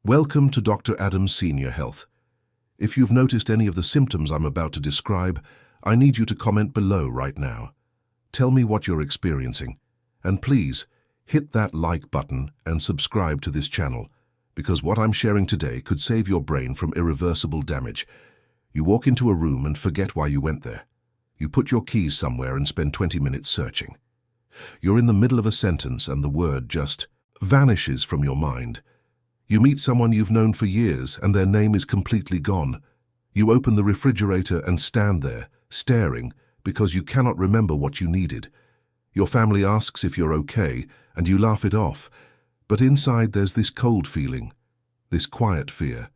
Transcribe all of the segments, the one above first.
Welcome to Dr. Adams Senior Health. If you've noticed any of the symptoms I'm about to describe, I need you to comment below right now. Tell me what you're experiencing. And please, hit that like button and subscribe to this channel, because what I'm sharing today could save your brain from irreversible damage. You walk into a room and forget why you went there. You put your keys somewhere and spend 20 minutes searching. You're in the middle of a sentence and the word just vanishes from your mind. You meet someone you've known for years and their name is completely gone. You open the refrigerator and stand there, staring, because you cannot remember what you needed. Your family asks if you're okay, and you laugh it off. But inside there's this cold feeling, this quiet fear,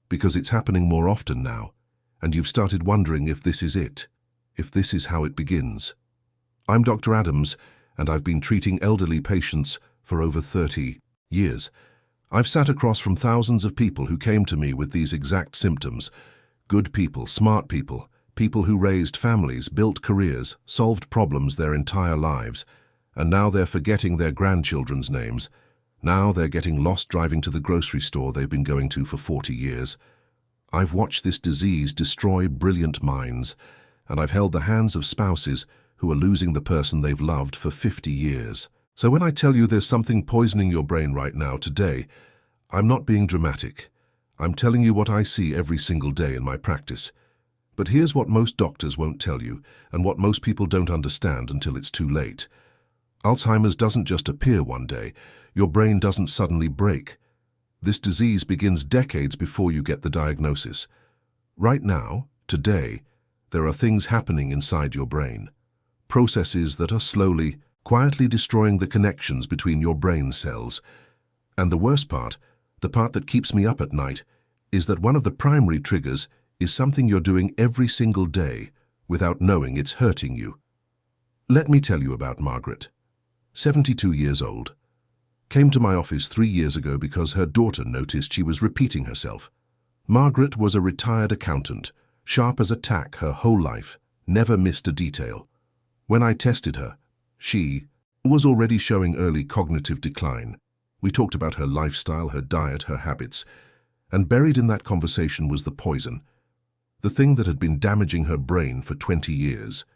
because it's happening more often now, and you've started wondering if this is it, if this is how it begins. I'm Dr. Adams, and I've been treating elderly patients for over 30 years. I've sat across from thousands of people who came to me with these exact symptoms. Good people, smart people, people who raised families, built careers, solved problems their entire lives. And now they're forgetting their grandchildren's names. Now they're getting lost driving to the grocery store they've been going to for 40 years. I've watched this disease destroy brilliant minds, and I've held the hands of spouses who are losing the person they've loved for 50 years. So when I tell you there's something poisoning your brain right now today, I'm not being dramatic. I'm telling you what I see every single day in my practice. But here's what most doctors won't tell you, and what most people don't understand until it's too late. Alzheimer's doesn't just appear one day. Your brain doesn't suddenly break. This disease begins decades before you get the diagnosis. Right now, today, there are things happening inside your brain. Processes that are slowly, quietly destroying the connections between your brain cells. And the worst part, the part that keeps me up at night, is that one of the primary triggers is something you're doing every single day without knowing it's hurting you. Let me tell you about Margaret, 72 years old. Came to my office 3 years ago because her daughter noticed she was repeating herself. Margaret was a retired accountant, sharp as a tack her whole life, never missed a detail. When I tested her, she was already showing early cognitive decline. We talked about her lifestyle, her diet, her habits, and buried in that conversation was the poison, the thing that had been damaging her brain for 20 years.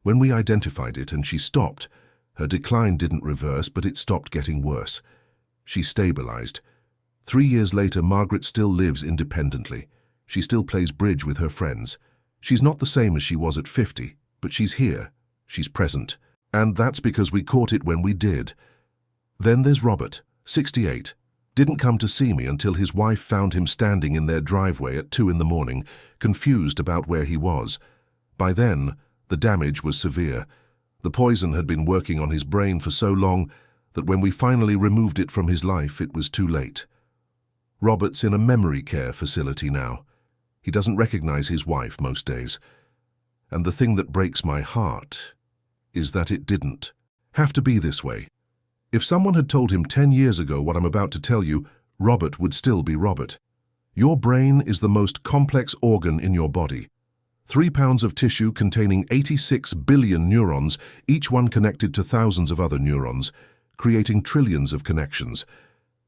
When we identified it and she stopped, her decline didn't reverse, but it stopped getting worse. She stabilized. 3 years later, Margaret still lives independently. She still plays bridge with her friends. She's not the same as she was at 50, but she's here. She's present. And that's because we caught it when we did. Then there's Robert, 68. Didn't come to see me until his wife found him standing in their driveway at 2 in the morning, confused about where he was. By then, the damage was severe. The poison had been working on his brain for so long that when we finally removed it from his life, it was too late. Robert's in a memory care facility now. He doesn't recognize his wife most days. And the thing that breaks my heart is that it didn't have to be this way. If someone had told him 10 years ago what I'm about to tell you, Robert would still be Robert. Your brain is the most complex organ in your body. 3 pounds of tissue containing 86 billion neurons, each one connected to thousands of other neurons, creating trillions of connections.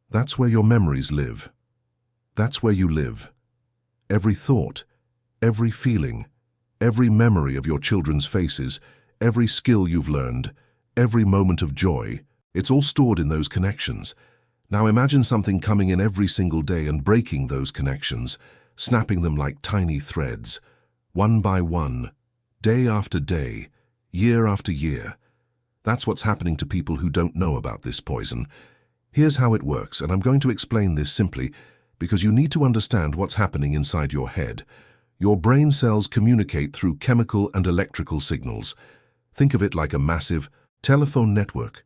That's where your memories live. That's where you live. Every thought, every feeling, every memory of your children's faces, every skill you've learned, every moment of joy, it's all stored in those connections. Now imagine something coming in every single day and breaking those connections, snapping them like tiny threads, one by one, day after day, year after year. That's what's happening to people who don't know about this poison. Here's how it works, and I'm going to explain this simply because you need to understand what's happening inside your head. Your brain cells communicate through chemical and electrical signals. Think of it like a massive telephone network.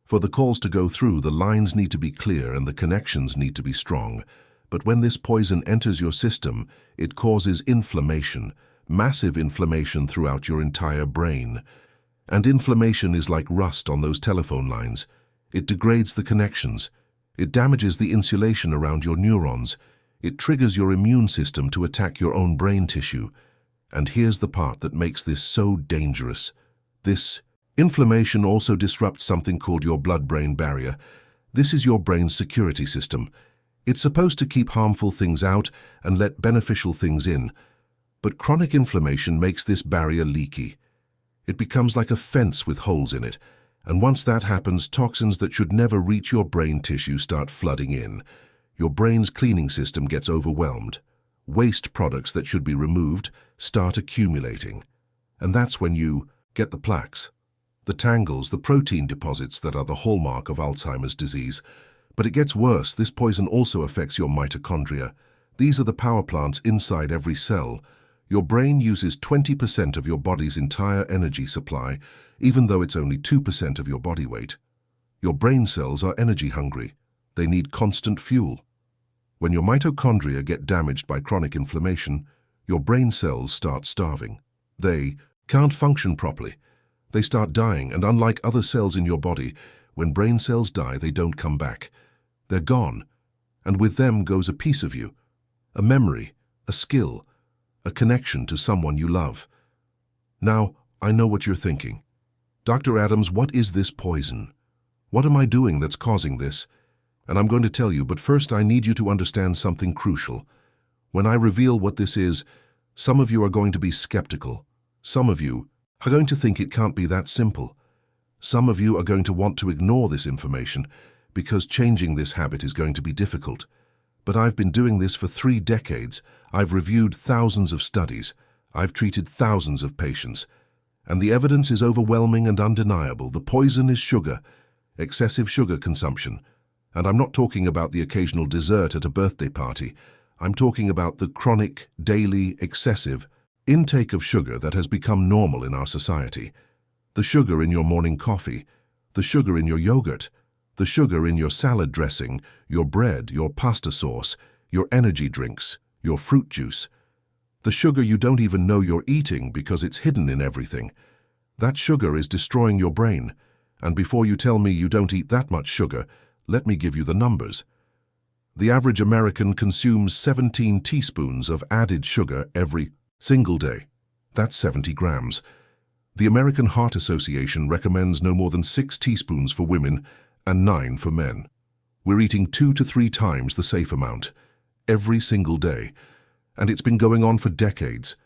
For the calls to go through, the lines need to be clear and the connections need to be strong. But when this poison enters your system, it causes inflammation, massive inflammation throughout your entire brain. And inflammation is like rust on those telephone lines. It degrades the connections. It damages the insulation around your neurons. It triggers your immune system to attack your own brain tissue. And here's the part that makes this so dangerous. This inflammation also disrupts something called your blood-brain barrier. This is your brain's security system. It's supposed to keep harmful things out and let beneficial things in, but chronic inflammation makes this barrier leaky. It becomes like a fence with holes in it, and once that happens, toxins that should never reach your brain tissue start flooding in. Your brain's cleaning system gets overwhelmed. Waste products that should be removed start accumulating. And that's when you get the plaques, the tangles, the protein deposits that are the hallmark of Alzheimer's disease. But it gets worse. This poison also affects your mitochondria. These are the power plants inside every cell. Your brain uses 20% of your body's entire energy supply, even though it's only 2% of your body weight. Your brain cells are energy hungry. They need constant fuel. When your mitochondria get damaged by chronic inflammation, your brain cells start starving. They can't function properly. They start dying, and unlike other cells in your body, when brain cells die, they don't come back. They're gone, and with them goes a piece of you, a memory, a skill, a connection to someone you love. Now, I know what you're thinking. Dr. Adams, what is this poison? What am I doing that's causing this? And I'm going to tell you, but first I need you to understand something crucial. When I reveal what this is, some of you are going to be skeptical. Some of you are going to think it can't be that simple. Some of you are going to want to ignore this information because changing this habit is going to be difficult. But I've been doing this for 3 decades. I've reviewed thousands of studies. I've treated thousands of patients. And the evidence is overwhelming and undeniable. The poison is sugar, excessive sugar consumption. And I'm not talking about the occasional dessert at a birthday party. I'm talking about the chronic, daily, excessive intake of sugar that has become normal in our society. The sugar in your morning coffee, the sugar in your yogurt, the sugar in your salad dressing, your bread, your pasta sauce, your energy drinks, your fruit juice. The sugar you don't even know you're eating because it's hidden in everything. That sugar is destroying your brain. And before you tell me you don't eat that much sugar, let me give you the numbers. The average American consumes 17 teaspoons of added sugar every single day. That's 70 grams. The American Heart Association recommends no more than 6 teaspoons for women and 9 for men. We're eating 2 to 3 times the safe amount every single day, and it's been going on for decades.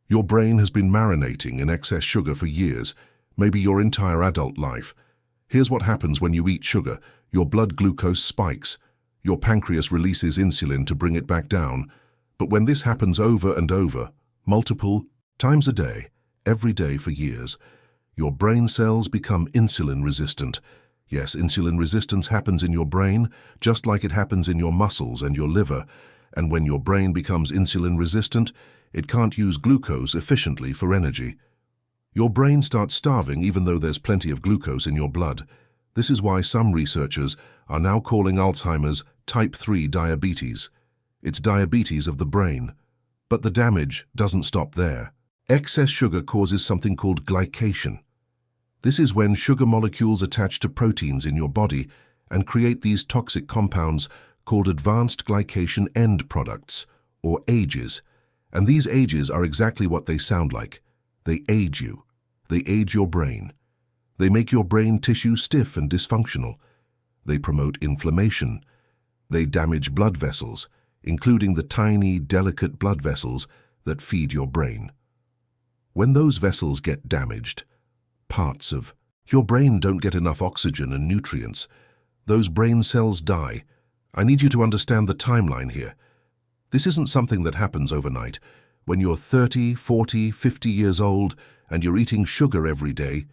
Your brain has been marinating in excess sugar for years, maybe your entire adult life. Here's what happens when you eat sugar. Your blood glucose spikes. Your pancreas releases insulin to bring it back down. But when this happens over and over, multiple times a day, every day for years, your brain cells become insulin resistant. Yes, insulin resistance happens in your brain, just like it happens in your muscles and your liver. And when your brain becomes insulin resistant, it can't use glucose efficiently for energy. Your brain starts starving even though there's plenty of glucose in your blood. This is why some researchers are now calling Alzheimer's type 3 diabetes. It's diabetes of the brain. But the damage doesn't stop there. Excess sugar causes something called glycation. This is when sugar molecules attach to proteins in your body and create these toxic compounds called advanced glycation end products, or AGEs. And these AGEs are exactly what they sound like. They age you. They age your brain. They make your brain tissue stiff and dysfunctional. They promote inflammation. They damage blood vessels, including the tiny, delicate blood vessels that feed your brain. When those vessels get damaged, parts of your brain don't get enough oxygen and nutrients. Those brain cells die. I need you to understand the timeline here. This isn't something that happens overnight. When you're 30, 40, 50 years old and you're eating sugar every day,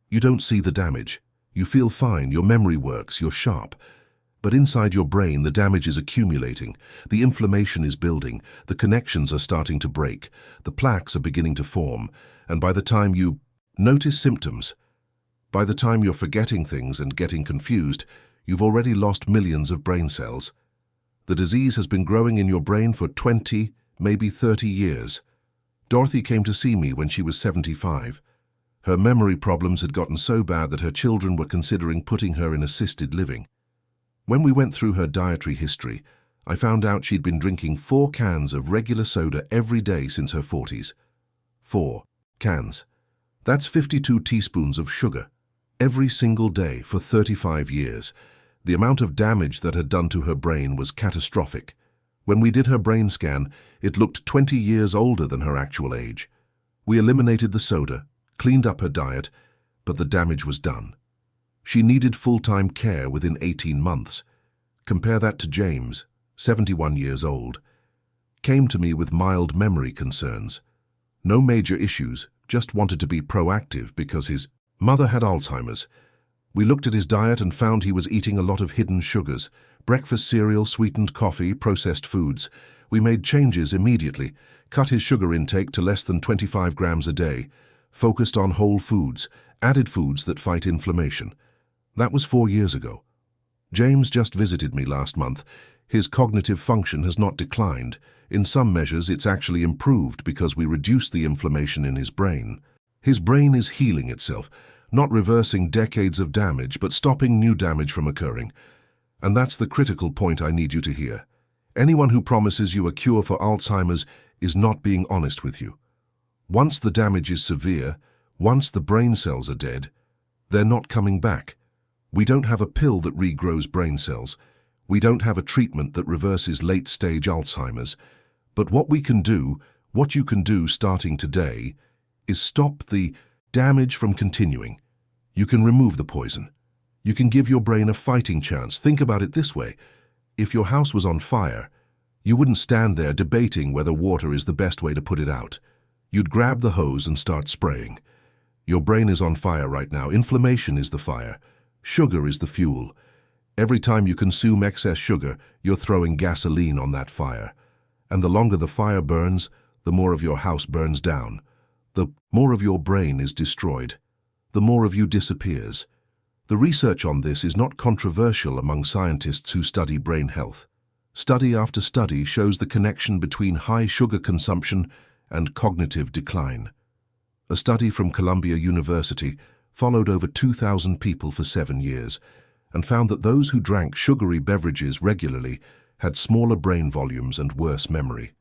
you don't see the damage. You feel fine, your memory works, you're sharp. But inside your brain, the damage is accumulating. The inflammation is building. The connections are starting to break. The plaques are beginning to form. And by the time you notice symptoms, by the time you're forgetting things and getting confused, you've already lost millions of brain cells. The disease has been growing in your brain for 20, maybe 30 years. Dorothy came to see me when she was 75. Her memory problems had gotten so bad that her children were considering putting her in assisted living. When we went through her dietary history, I found out she'd been drinking 4 cans of regular soda every day since her 40s. 4 cans. That's 52 teaspoons of sugar every single day for 35 years. The amount of damage that had done to her brain was catastrophic. When we did her brain scan, it looked 20 years older than her actual age. We eliminated the soda, cleaned up her diet, but the damage was done. She needed full-time care within 18 months. Compare that to James, 71 years old. Came to me with mild memory concerns. No major issues, just wanted to be proactive because his mother had Alzheimer's. We looked at his diet and found he was eating a lot of hidden sugars, breakfast cereal, sweetened coffee, processed foods. We made changes immediately, cut his sugar intake to less than 25 grams a day, focused on whole foods, added foods that fight inflammation. That was 4 years ago. James just visited me last month. His cognitive function has not declined. In some measures, it's actually improved because we reduced the inflammation in his brain. His brain is healing itself, not reversing decades of damage, but stopping new damage from occurring. And that's the critical point I need you to hear. Anyone who promises you a cure for Alzheimer's is not being honest with you. Once the damage is severe, once the brain cells are dead, they're not coming back. We don't have a pill that regrows brain cells. We don't have a treatment that reverses late-stage Alzheimer's. But what we can do, what you can do starting today, is stop the damage from continuing. You can remove the poison. You can give your brain a fighting chance. Think about it this way. If your house was on fire, you wouldn't stand there debating whether water is the best way to put it out. You'd grab the hose and start spraying. Your brain is on fire right now. Inflammation is the fire. Sugar is the fuel. Every time you consume excess sugar, you're throwing gasoline on that fire. And the longer the fire burns, the more of your house burns down. The more of your brain is destroyed. The more of you disappears. The research on this is not controversial among scientists who study brain health. Study after study shows the connection between high sugar consumption and cognitive decline. A study from Columbia University followed over 2,000 people for 7 years and found that those who drank sugary beverages regularly had smaller brain volumes and worse memory.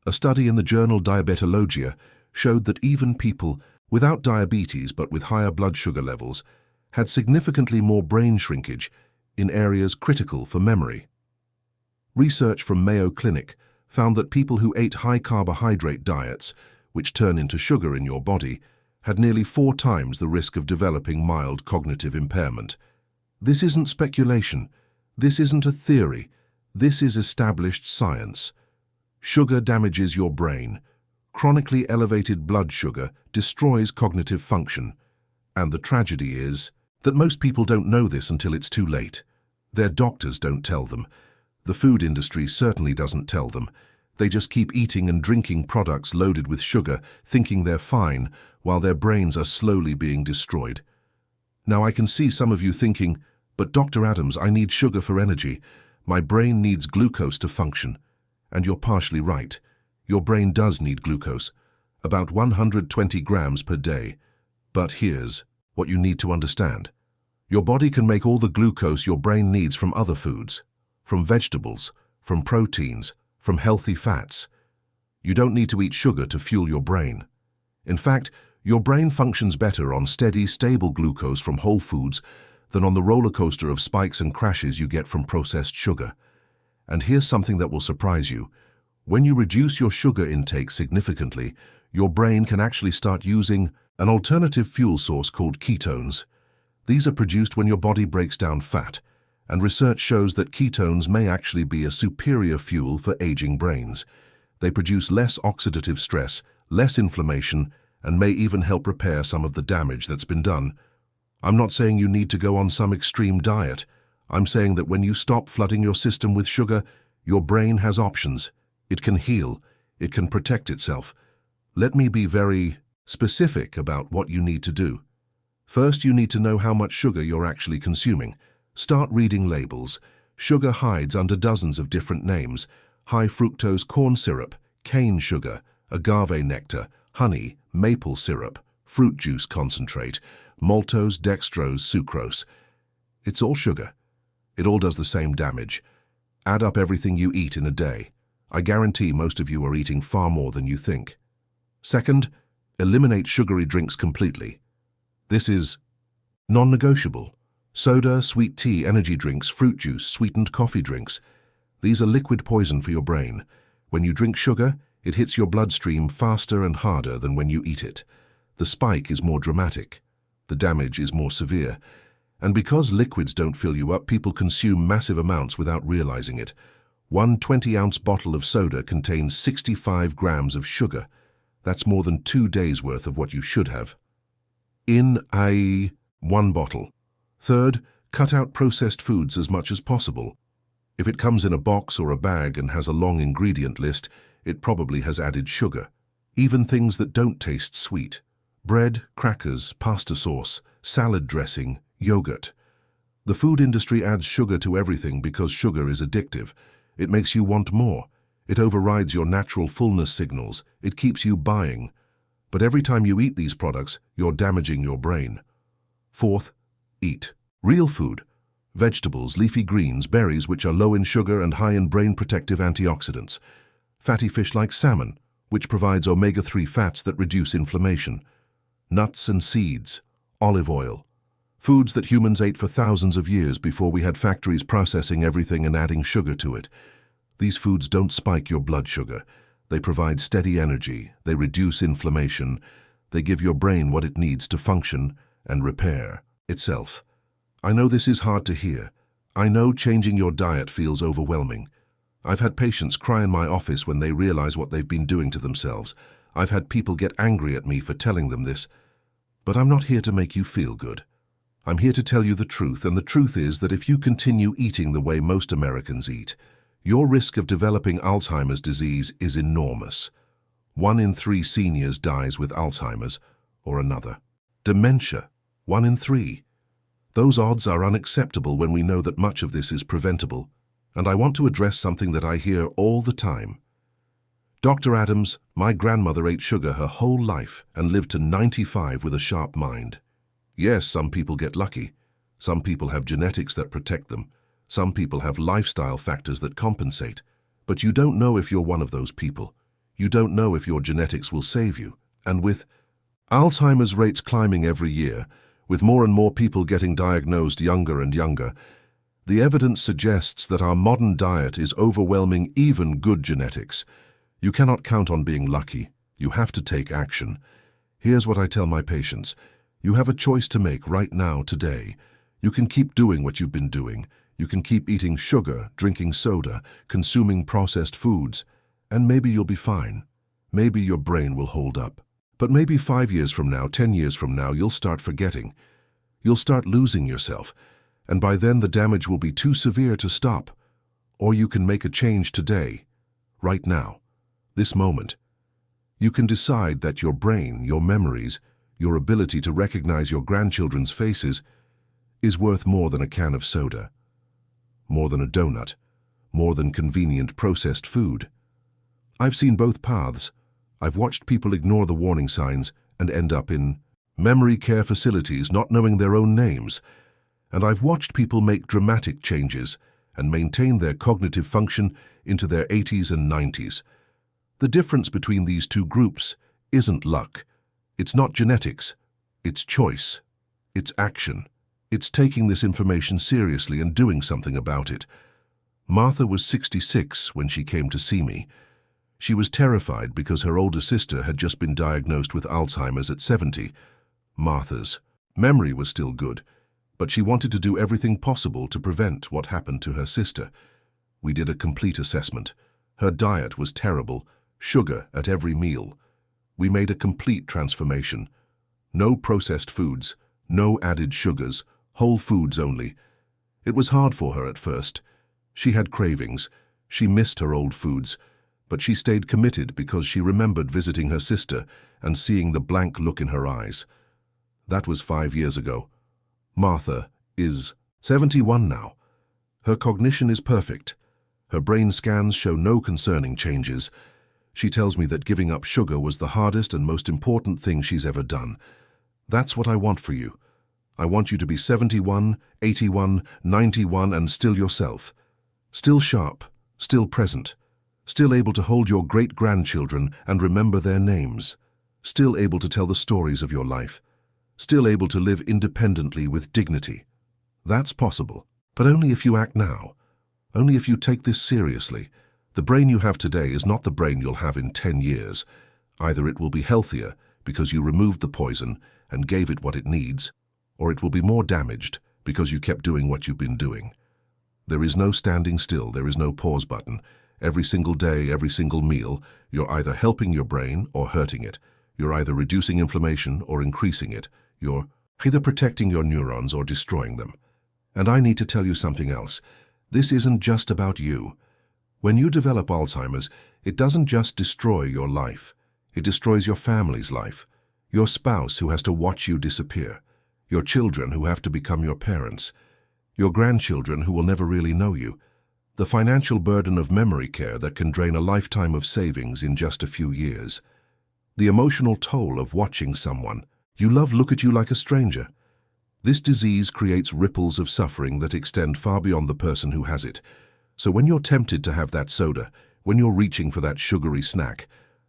A study in the journal Diabetologia showed that even people without diabetes but with higher blood sugar levels had significantly more brain shrinkage in areas critical for memory. Research from Mayo Clinic found that people who ate high-carbohydrate diets, which turn into sugar in your body, had nearly 4 times the risk of developing mild cognitive impairment. This isn't speculation. This isn't a theory. This is established science. Sugar damages your brain. Chronically elevated blood sugar destroys cognitive function. And the tragedy is that most people don't know this until it's too late. Their doctors don't tell them. The food industry certainly doesn't tell them. They just keep eating and drinking products loaded with sugar, thinking they're fine, while their brains are slowly being destroyed. Now I can see some of you thinking, but Dr. Adams, I need sugar for energy. My brain needs glucose to function. And you're partially right. Your brain does need glucose, about 120 grams per day. But here's what you need to understand. Your body can make all the glucose your brain needs from other foods, from vegetables, from proteins, from healthy fats. You don't need to eat sugar to fuel your brain. In fact, your brain functions better on steady, stable glucose from whole foods than on the roller coaster of spikes and crashes you get from processed sugar. And here's something that will surprise you. When you reduce your sugar intake significantly, your brain can actually start using an alternative fuel source called ketones. These are produced when your body breaks down fat, and research shows that ketones may actually be a superior fuel for aging brains. They produce less oxidative stress, less inflammation, and may even help repair some of the damage that's been done. I'm not saying you need to go on some extreme diet. I'm saying that when you stop flooding your system with sugar, your brain has options. It can heal. It can protect itself. Let me be very specific about what you need to do. First, you need to know how much sugar you're actually consuming. Start reading labels. Sugar hides under dozens of different names: high fructose corn syrup, cane sugar, agave nectar, honey, maple syrup, fruit juice concentrate, maltose, dextrose, sucrose. It's all sugar. It all does the same damage. Add up everything you eat in a day. I guarantee most of you are eating far more than you think. Second, eliminate sugary drinks completely. This is non-negotiable. Soda, sweet tea, energy drinks, fruit juice, sweetened coffee drinks. These are liquid poison for your brain. When you drink sugar, it hits your bloodstream faster and harder than when you eat it. The spike is more dramatic. The damage is more severe. And because liquids don't fill you up, people consume massive amounts without realizing it. One 20-ounce bottle of soda contains 65 grams of sugar. That's more than 2 days' worth of what you should have. In one bottle. Third, cut out processed foods as much as possible. If it comes in a box or a bag and has a long ingredient list, it probably has added sugar. Even things that don't taste sweet. Bread, crackers, pasta sauce, salad dressing, yogurt. The food industry adds sugar to everything because sugar is addictive. It makes you want more. It overrides your natural fullness signals. It keeps you buying. But every time you eat these products, you're damaging your brain. Fourth, eat real food. Vegetables, leafy greens, berries which are low in sugar and high in brain-protective antioxidants. Fatty fish like salmon, which provides omega-3 fats that reduce inflammation. Nuts and seeds, olive oil. Foods that humans ate for thousands of years before we had factories processing everything and adding sugar to it. These foods don't spike your blood sugar. They provide steady energy, they reduce inflammation, they give your brain what it needs to function and repair itself. I know this is hard to hear. I know changing your diet feels overwhelming. I've had patients cry in my office when they realize what they've been doing to themselves. I've had people get angry at me for telling them this. But I'm not here to make you feel good. I'm here to tell you the truth, and the truth is that if you continue eating the way most Americans eat, your risk of developing Alzheimer's disease is enormous. 1 in 3 seniors dies with Alzheimer's or another. Dementia, 1 in 3. Those odds are unacceptable when we know that much of this is preventable, and I want to address something that I hear all the time. Dr. Adams, my grandmother ate sugar her whole life and lived to 95 with a sharp mind. Yes, some people get lucky. Some people have genetics that protect them. Some people have lifestyle factors that compensate. But you don't know if you're one of those people. You don't know if your genetics will save you. And with Alzheimer's rates climbing every year, with more and more people getting diagnosed younger and younger, the evidence suggests that our modern diet is overwhelming even good genetics. You cannot count on being lucky. You have to take action. Here's what I tell my patients. You have a choice to make right now, today. You can keep doing what you've been doing. You can keep eating sugar, drinking soda, consuming processed foods, and maybe you'll be fine. Maybe your brain will hold up. But maybe 5 years from now, 10 years from now, you'll start forgetting. You'll start losing yourself, and by then the damage will be too severe to stop. Or you can make a change today, right now, this moment. You can decide that your brain, your memories, your ability to recognize your grandchildren's faces is worth more than a can of soda, more than a donut, more than convenient processed food. I've seen both paths. I've watched people ignore the warning signs and end up in memory care facilities not knowing their own names. And I've watched people make dramatic changes and maintain their cognitive function into their 80s and 90s. The difference between these two groups isn't luck. It's not genetics. It's choice. It's action. It's taking this information seriously and doing something about it. Martha was 66 when she came to see me. She was terrified because her older sister had just been diagnosed with Alzheimer's at 70. Martha's memory was still good, but she wanted to do everything possible to prevent what happened to her sister. We did a complete assessment. Her diet was terrible, sugar at every meal. We made a complete transformation. No processed foods, no added sugars, whole foods only. It was hard for her at first. She had cravings. She missed her old foods. But she stayed committed because she remembered visiting her sister and seeing the blank look in her eyes. That was 5 years ago. Martha is 71 now. Her cognition is perfect. Her brain scans show no concerning changes. She tells me that giving up sugar was the hardest and most important thing she's ever done. That's what I want for you. I want you to be 71, 81, 91 and still yourself. Still sharp, still present. Still able to hold your great-grandchildren and remember their names. Still able to tell the stories of your life. Still able to live independently with dignity. That's possible, but only if you act now. Only if you take this seriously. The brain you have today is not the brain you'll have in 10 years. Either it will be healthier because you removed the poison and gave it what it needs, or it will be more damaged because you kept doing what you've been doing. There is no standing still, there is no pause button. Every single day, every single meal, you're either helping your brain or hurting it. You're either reducing inflammation or increasing it. You're either protecting your neurons or destroying them. And I need to tell you something else. This isn't just about you. When you develop Alzheimer's, it doesn't just destroy your life. It destroys your family's life. Your spouse who has to watch you disappear. Your children who have to become your parents. Your grandchildren who will never really know you. The financial burden of memory care that can drain a lifetime of savings in just a few years. The emotional toll of watching someone you love look at you like a stranger. This disease creates ripples of suffering that extend far beyond the person who has it. So when you're tempted to have that soda, when you're reaching for that sugary snack,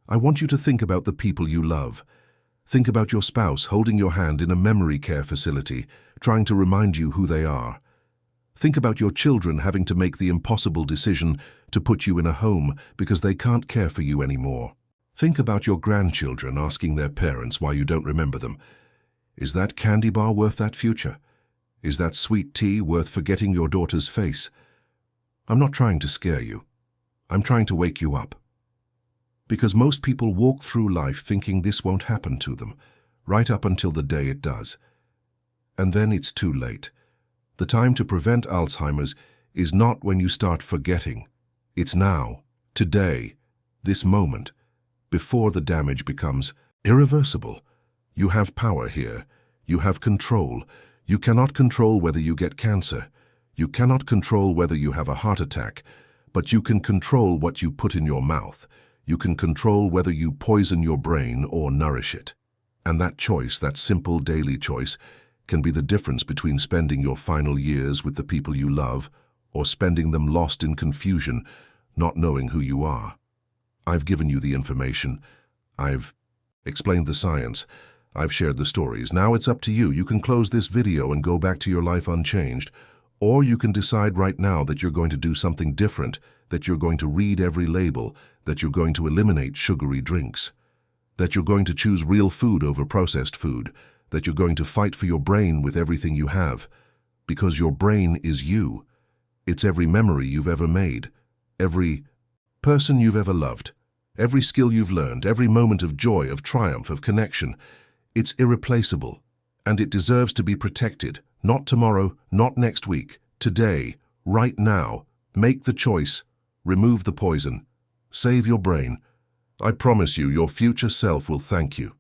I want you to think about the people you love. Think about your spouse holding your hand in a memory care facility, trying to remind you who they are. Think about your children having to make the impossible decision to put you in a home because they can't care for you anymore. Think about your grandchildren asking their parents why you don't remember them. Is that candy bar worth that future? Is that sweet tea worth forgetting your daughter's face? I'm not trying to scare you. I'm trying to wake you up. Because most people walk through life thinking this won't happen to them, right up until the day it does. And then it's too late. The time to prevent Alzheimer's is not when you start forgetting. It's now, today, this moment, before the damage becomes irreversible. You have power here. You have control. You cannot control whether you get cancer. You cannot control whether you have a heart attack, but you can control what you put in your mouth. You can control whether you poison your brain or nourish it. And that choice, that simple daily choice, can be the difference between spending your final years with the people you love or spending them lost in confusion, not knowing who you are. I've given you the information. I've explained the science. I've shared the stories. Now it's up to you. You can close this video and go back to your life unchanged. Or you can decide right now that you're going to do something different, that you're going to read every label, that you're going to eliminate sugary drinks, that you're going to choose real food over processed food, that you're going to fight for your brain with everything you have. Because your brain is you. It's every memory you've ever made, every person you've ever loved, every skill you've learned, every moment of joy, of triumph, of connection. It's irreplaceable, and it deserves to be protected. Not tomorrow, not next week, today, right now. Make the choice. Remove the poison. Save your brain. I promise you, your future self will thank you.